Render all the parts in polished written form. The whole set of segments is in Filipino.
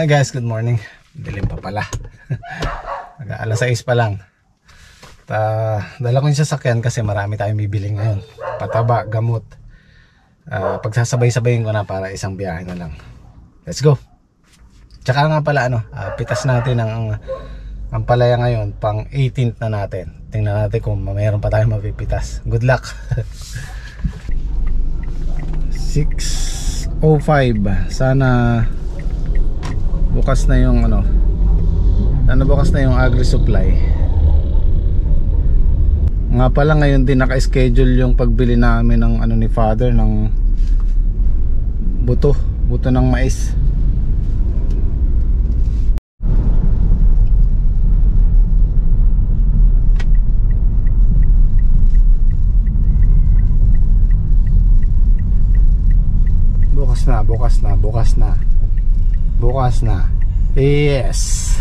Hi guys, good morning. Dilim pa pala. Alas 6 pa lang. Dala ko yung sasakyan kasi marami tayong bibili ngayon. Pataba, gamot. Pagsasabay-sabayin ko na para isang biyahe na lang. Let's go. Tsaka nga pala pitas natin ang palaya ngayon, pang 18th na natin. Tingnan natin kung mayroon pa tayong mapipitas. Good luck. 6:05. Sana bukas na yung bukas na yung agri supply. Nga pala ngayon din naka-schedule yung pagbili namin ng ni father ng buto ng mais. Bukas na. Yes.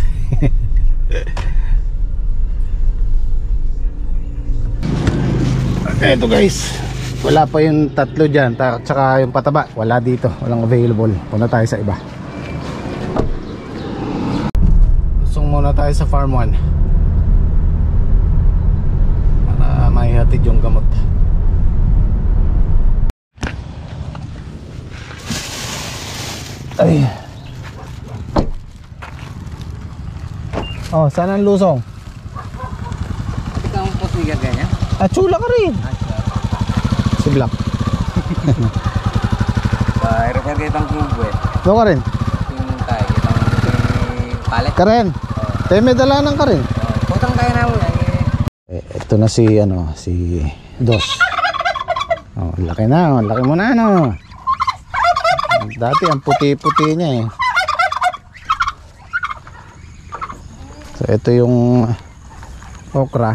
Eto guys, wala pa yung tatlo dyan, tsaka yung pataba, wala dito, walang available. Punta tayo sa iba. Usong muna tayo sa farm 1 para maihatid yung gamot. Ay. Oh, saan ang lusong? Ikaw ang posniga ganyan? Chula ka rin. Si Black. Bayro ka kitang kubo eh. Ito ka rin? Yung tayo, kitang palet. Ka rin? Tayo may dalanan ka rin? Putang kaya na mo ito na si Dos. Oh, laki na, laki mo na Dati ang puti-puti niya eh. So ito yung okra.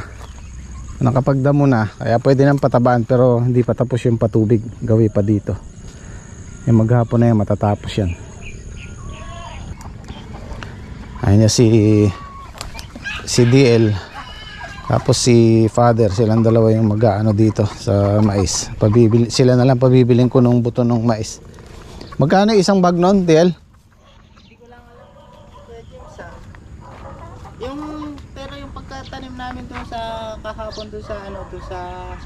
Nakapagdamo na, kaya pwede nang patabaan, pero hindi pa tapos yung patubig. Gawi pa dito. Yung maghapon na yan, matatapos yan. Ayun niya si DL. Tapos si father, silang dalawa yung mag-aano dito sa mais. Sila na lang pabibiling ko ng buto ng mais. Magkano isang bag nun, DL? Hindi ko lang alam. Pero yung pagkatanim namin doon sa kahapon doon sa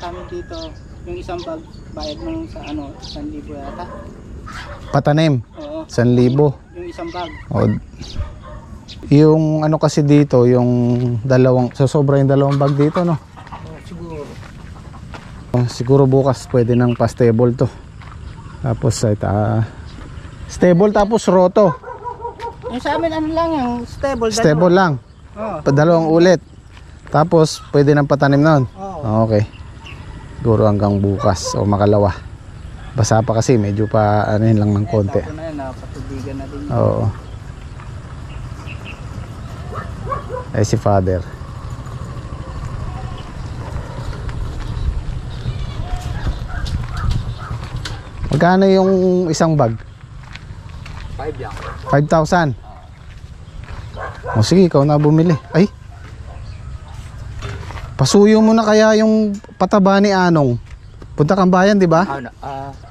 amin dito, yung isang bag bayad nung sa 1,000 yata. Patanim? Oo. 1,000? Yung isang bag. O, yung kasi dito, yung sobra yung dalawang bag dito, no? Siguro. Siguro bukas pwede nang pa-stable to. Tapos stable tapos roto. Yung sa amin lang yung stable. Stable lang. Oo. Dalawang ulit. Tapos pwede nang patanim noon. Oo. Okay. Siguro hanggang bukas o makalawa. Basa pa kasi, medyo pa lang ng konti. Tapos na yan, napatubigan na din. Oo. Si father. Magkano yung isang bag? 5 yan. 5,000. O sige, ikaw na bumili. Ay, pasuyo mo na kaya yung pataba ni Anong. Punta kang bayan, di ba?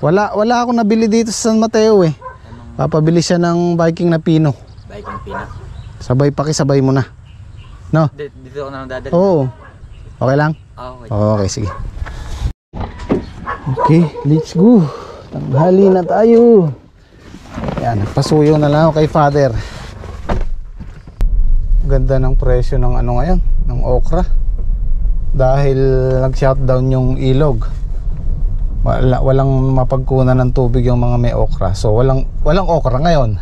Wala akong nabili dito sa San Mateo eh. Papabili siya ng Viking na pino. Viking pino. Sabay pakisabay mo na. No? Dito ako na dadali. Oo. Okay lang? Okay. Okay, sige. Okay, let's go. Tanghali na tayo. Yan, pasuyo na lang ako kay father. Ganda ng presyo ng ngayon, ng okra. Dahil nag-shutdown yung ilog. Walang mapagkunan ng tubig yung mga may okra. So walang okra ngayon.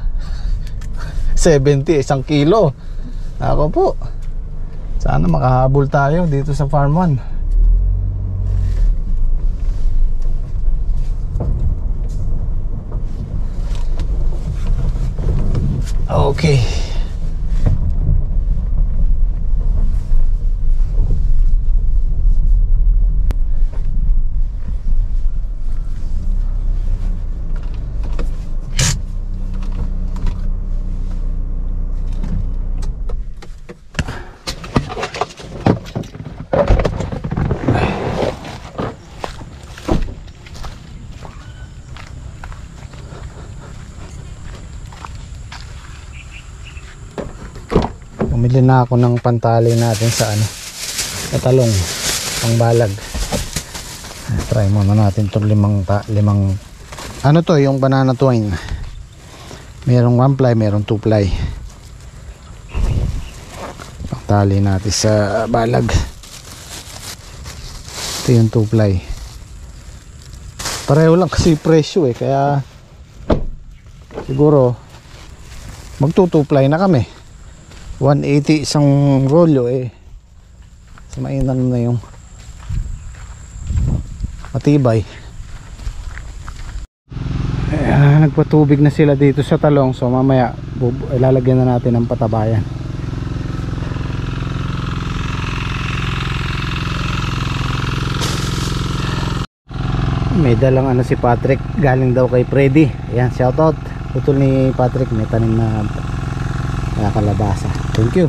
70 isang kilo. Ako po. Sana makahabol tayo dito sa farm 1. Okay. Bumili na ako ng pantali natin sa ano, sa talong, pangbalag. Try muna natin itong limang ano to, yung banana twine. Merong 1 ply, merong 2 ply. Pantali natin sa balag. Ito yung 2 ply. Pareho lang kasi presyo kaya siguro magto 2 ply na kami. 180 isang rolyo sa mainan na yung matibay. Nagpatubig na sila dito sa talong, so mamaya ilalagyan na natin ng patabayan. May dalang ano si Patrick, galing daw kay Freddy. Ayan, shoutout. Putol ni Patrick, may tanim na kalabasa. Thank you.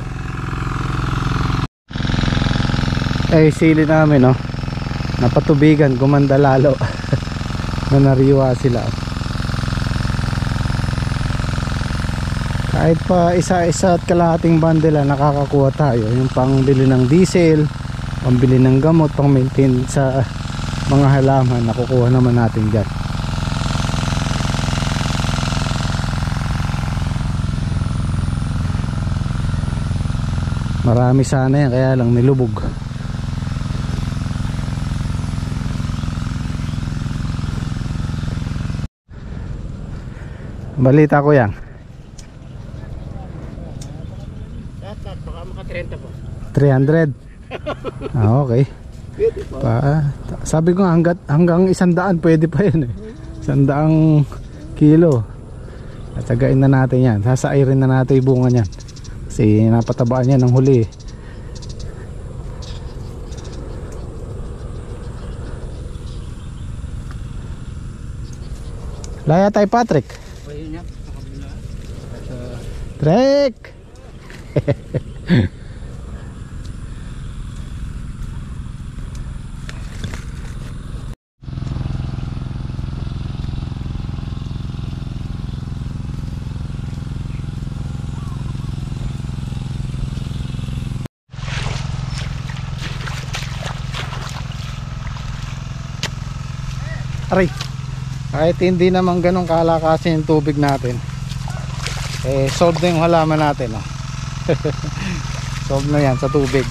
Sili namin napatubigan, gumanda lalo. Nanariwa sila. Kahit pa isa-isa at kalahating bandela nakakakuha tayo. Yung pangbili ng diesel, pangbili ng gamot, pang maintain sa mga halaman, nakukuha naman natin dyan. Marami sana yan, kaya lang nilubog. Balita ko yan. Baka maka 30 po. 300. Okay. Sabi ko hanggang 100 pwede pa yun 100 kilo. Tatagain na natin yan. Sasairin na natin yung bunga niyan. Kasi napatabaan yan ng huli. Laya tayo, Patrick. Trek. Aray, kahit hindi naman ganun kalakasin yung tubig natin, solve na yung halaman natin solve na yan sa tubig.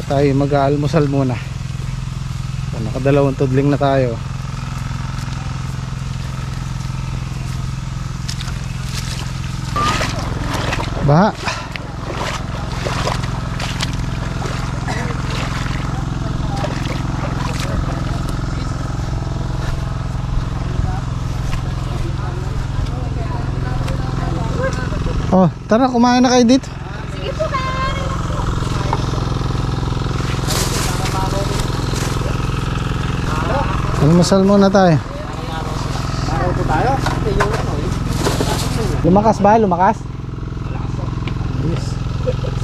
Tayo mag-aalmusal muna. Nakadalawang tudling na tayo. Baha. Oh, tara, kumain na kayo dito. Sige po, kaya. Almusal muna tayo. Lumakas ba? Lumakas? Yes.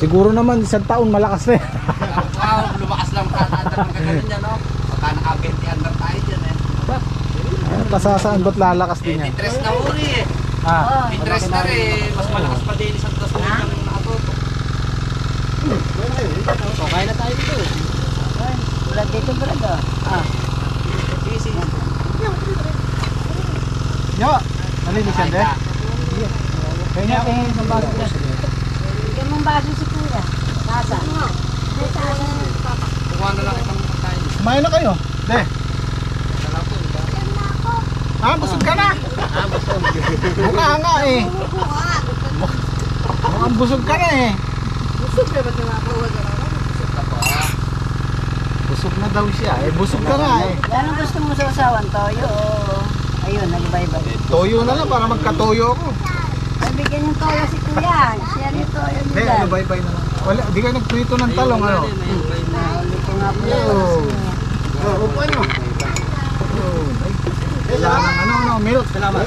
Siguro naman isang taon malakas na. Lumakas lang ka niya, no? Baka naka-20 under tayo dyan Pasasaan ba't lalakas din yan? Interest na uli interest na mas malakas pa din isang taso ng nakatoto. So kaya na tayo dito. Ulat dito, brado. Sige. Yo, nalinis yan de? Kaya niya akong isang baso dyan. Bigyan mong baso si kuya. Tasa. Kukuha na lang itong pagkain. Kumain na kayo? De? Busog ka na? Mukha nga mukhang busog ka na Busog na ba ito mga kawag? Busog na daw siya busog ka nga Anong gusto mo sa usawan? Toyo o... Ayun, nag-bye-bye. Toyo na lang para magkatoyo ako. Ay, bigyan yung toyo si kuya. Share yung toyo niya De, dyan. bye-bye na lang. Wala, di ka nagprito ng talong Hindi ko nga po. Upuan nyo. Wala nang milk. Salamat.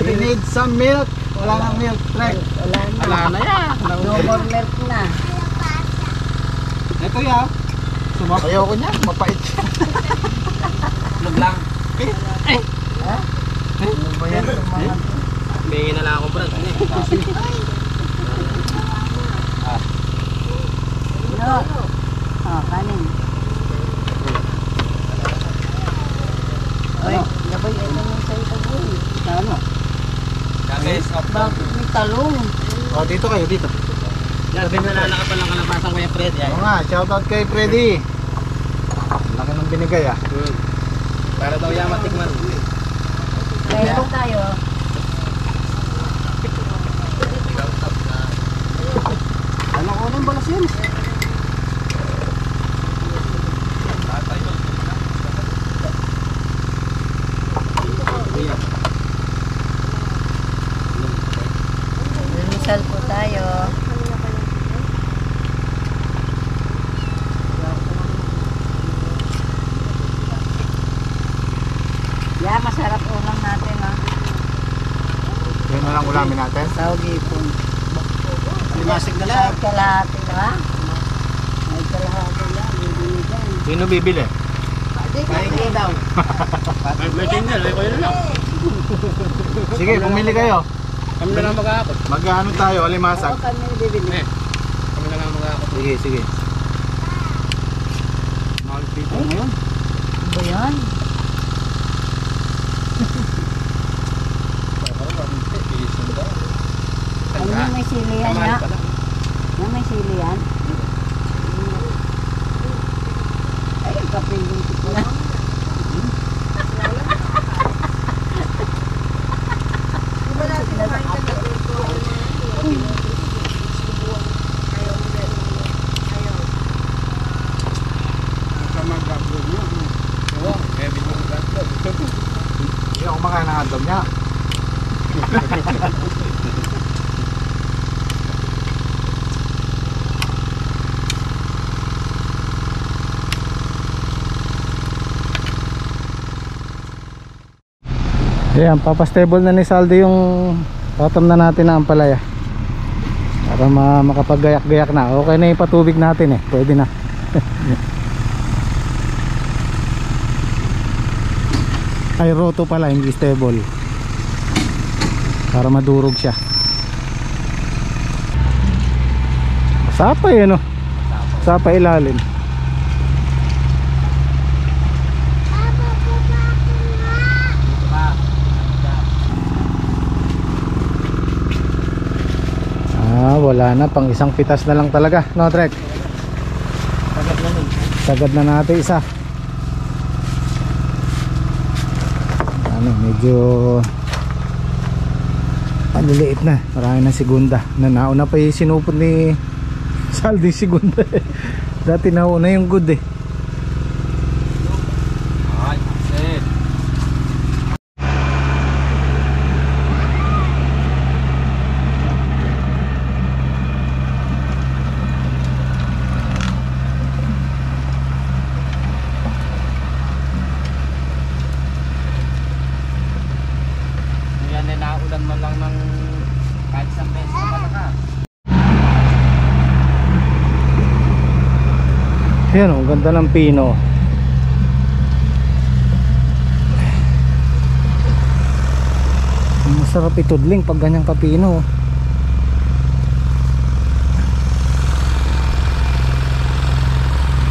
We need some milk. Wala nang milk. Trek. Wala na yan. No more milk na. Ito ya. Sumapayaw ko niya. Mapait siya. Vlog lang. Ano ba yan? Bingin na lang ako, Brad. No. Oh, kanin. Ay, gabay ito yung sa ito boy. Ano? Guys, Bakit may talong? O, dito kayo, dito. Yan, binalala ka palang kalabasan ko yung Fred. Oo nga, shoutout kay Freddy. Laki ng binigay ah. Para daw yan matikman. Kaya tayo. Ano ko nang balas yun? Lumisal po tayo. Yeah, masarap ulam natin ha. Yun na lang ulamin natin. Tawag ipon. Limasig na Kahit kalahati ha. May kalahati lang. Bibigyan. Sino bibili? Kain ko daw. May tingnan, ay ko yun lang. Sige, pumili kayo. Kami na lang mag-aakot. Mag-ano tayo, Oo, alimasag. kami bibili. Kami na lang mag-aakot. Sige, sige. Mahal dito ngayon. Ano ba yan? Ano yung may sili yan ya? Yung may sili yan? Ay, kapiling ko na. Hindi ako makain ng hotdog niya. Ayan, papastable na ni Saldi yung bottom na natin na ampalaya para makapaggayak-gayak na. Okay na yung patubig natin eh, pwede na. Ay, roto pala, hindi stable, para madurog siya. Sapa yun, no? Sapa ilalim. Wala na, pang isang pitas na lang talaga, no Trek? Sagad na natin isa. Ano, medyo maliliit na, marami na segunda. Nauna pa yung sinupot ni Saldi segunda. Dati nauna yung good eh. Ay, set. Yan ay naulan man lang ng kahit isang beses na malakas. Ayan o, ganda ng pino. Masarap itudling pag ganyang kapino.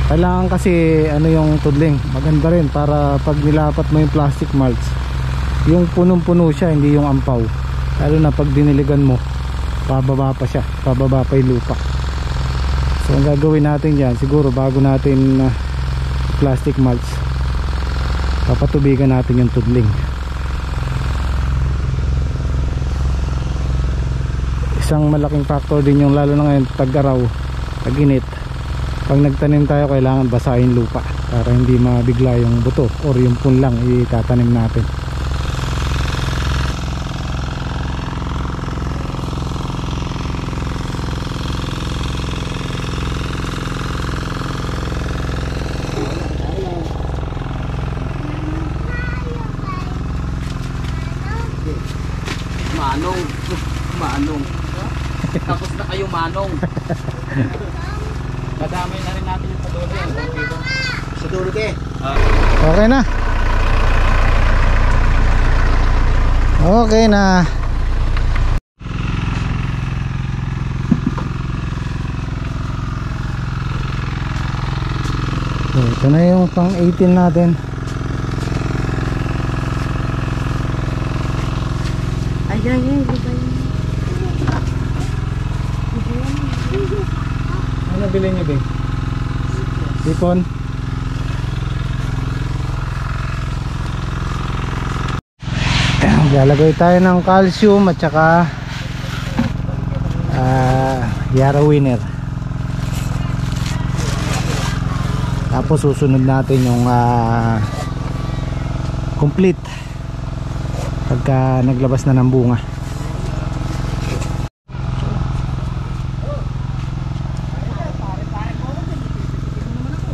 Kailangan kasi ano yung tudling, maganda rin para pag nilapat mo yung plastic mulch, yung punong-puno siya, hindi yung ampaw. Lalo na pag diniligan mo, pababa pa siya, pababa pa yung lupa. So ang gagawin natin dyan, siguro bago natin plastic mulch, papatubigan natin yung tudling. Isang malaking factor din yung, lalo na ngayon tag-araw, tag-init, pag nagtanim tayo kailangan basahin lupa para hindi mabigla yung buto or yung punlang itatanim natin. Manong. Manong. Tapos na kayo manong. Kadamay na rin natin yung padulo. Sa dulo ke. Okay na. Okay na. Ito na yung pang 18 natin. Ay. Ano bilhin niyo, Bing? Ipon? Lalagay tayo ng calcium at saka Yara Winner. Tapos susunod natin yung complete pagka naglabas na ng bunga.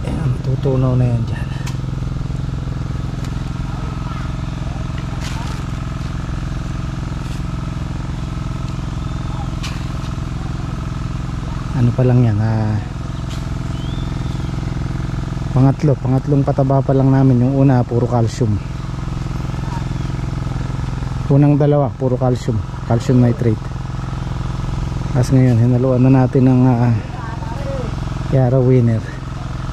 Ayan, tutunaw na yan dyan. Ano pa lang yan, pangatlong pataba pa lang namin. Yung una puro calcium, unang dalawa puro calcium nitrate. Tapos ngayon hinaluan na natin ng Yara Winner.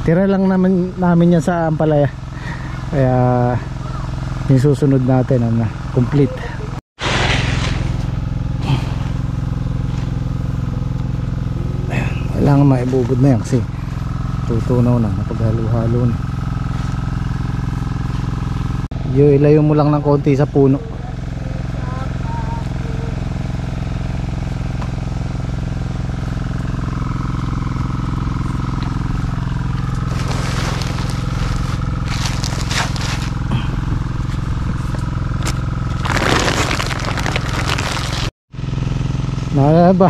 Tira lang namin yan sa ampalaya, kaya yung susunod natin complete. Kailangan maibubod na yan kasi tutunaw na, napaghalo-halo na. Ilayo mo lang ng konti sa puno. Naba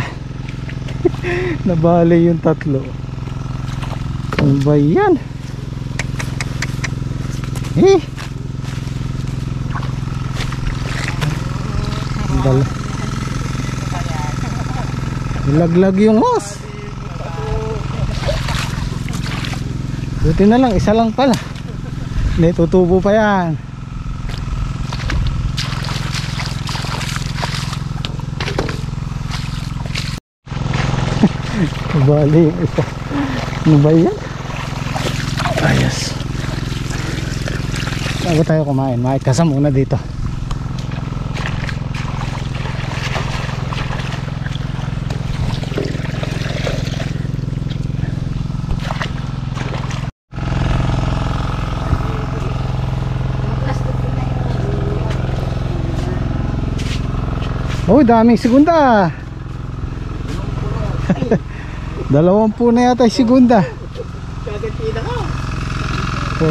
nabali yung tatlo. Ano ba yan? Nilaglag yung hose. Buti na lang, isa lang pala. Hindi, tutubo pa yan. Bali yung isa. Ano ba yan? Ayos. Bago tayo kumain, makikasa muna dito. Oh, daming segunda. 20 na yata yung segunda. 4,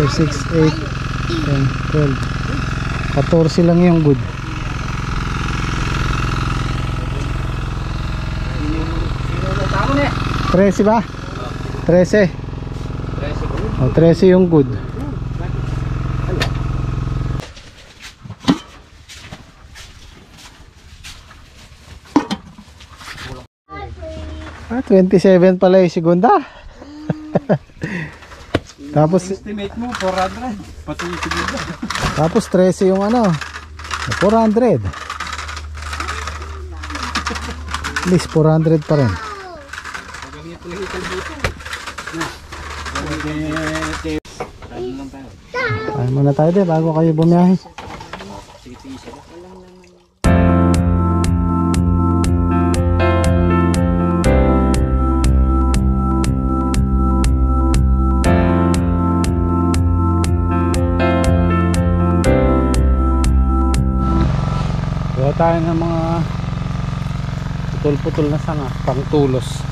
6, 8, 10, 12, 14 lang yung good. Trese ba? 13. Oh, 13 yung good. Ah, 27 pala yung segunda. Tapos Estimate mo 400 pati yung segunda. Tapos 13 yung 400. At least 400 pa rin. Kain muna tayo din bago kayo bumiyahe. Gawa tayo ng mga putol-putol na sanga pang tulos.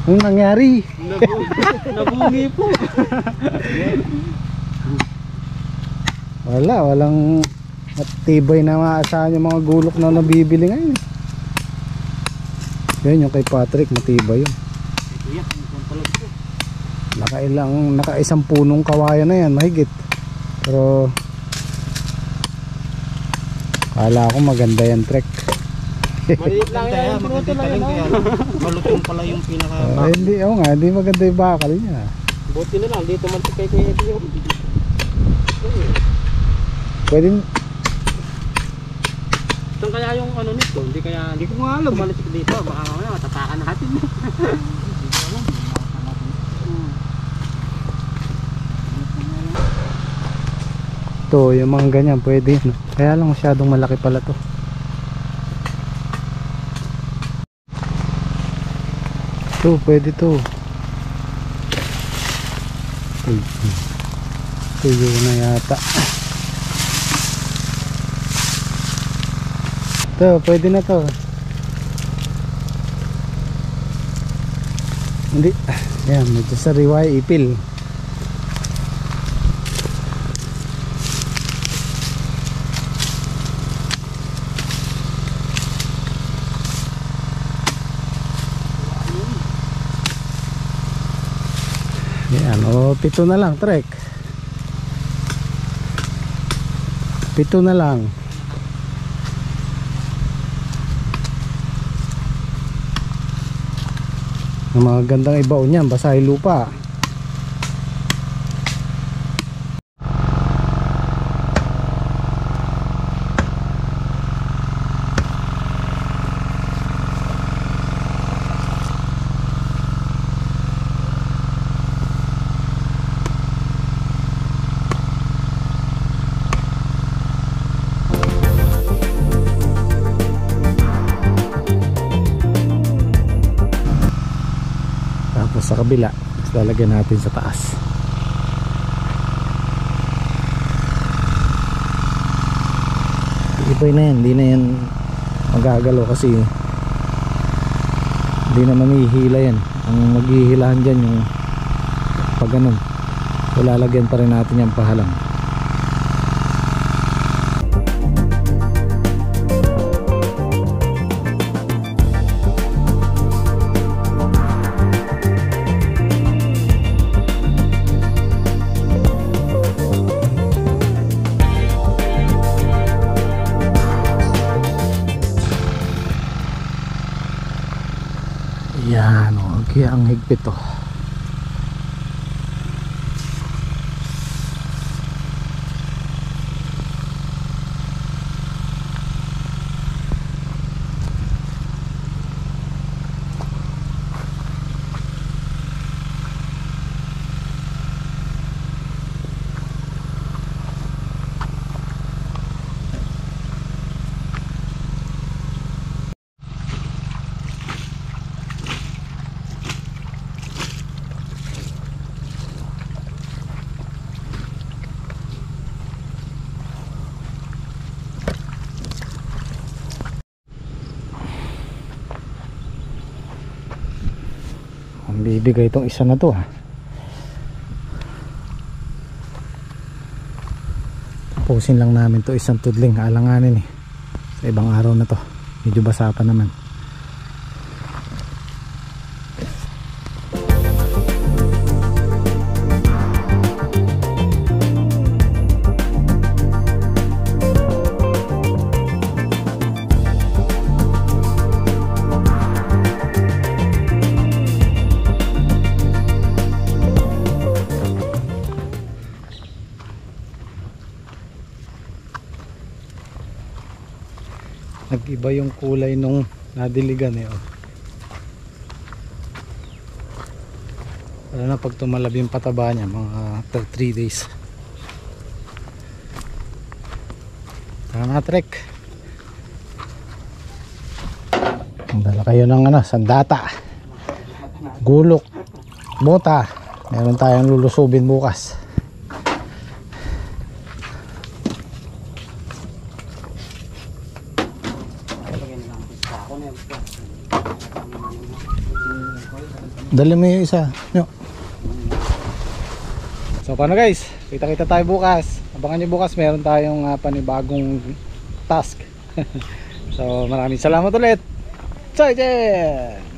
Anong nangyari? Nabungi po. Walang matibay na maasahan yung mga gulok na nabibili ngayon. Yan yung kay Patrick, matibay yun. Naka-isang punong kawayan na yan, mahigit. Pero kala ko maganda yan, Trek. Maliit lang yan. Pinuto lang yan. Malutong pala yung pinaka... Hindi, oo nga, hindi maganda yung bakal niya. Buti na lang. Dito man kay Kuya Eddie yung... Pwede, Saan kaya yung ano nito? Hindi ko nga alam. Kumalisik dito. Baka mamaya matatakan natin. to yung mga ganyan pwede, no? Kaya lang masyadong malaki pala to. To, pwede to. Tuyo na yata. To, pwede na to. Hindi. Ayan, medyo sariway ipil. Ayan, o 7 na lang, trek. 7 na lang. Ang mga gandang ibaw niyan, basahin lupa. Sa kabila, lalagyan natin sa taas. Ibay na yan, hindi na yan magagalaw kasi hindi na mamihila yan. Ang maghihilahan dyan yung pag ganun, so lalagyan pa rin natin yung pahalang. Yan, okay, ang higpit to. Bibigay itong isa na to, ha. Tapusin lang namin to isang tudling, alanganin eh. Sa ibang araw na to, medyo basa pa naman. Nag-iba yung kulay nung nadiligan eh, oh. Lalo na pag tumalab yung pataba niya, mga 3 days. Tara na, trek. Dala kayo ng ano, sandata, gulok, bota. Meron tayong lulusubin bukas. Dali mo yung isa. Yo. So paano guys, kita-kita tayo bukas. Abangan nyo bukas, meron tayong panibagong task. So maraming salamat ulit. Ciao, ciao.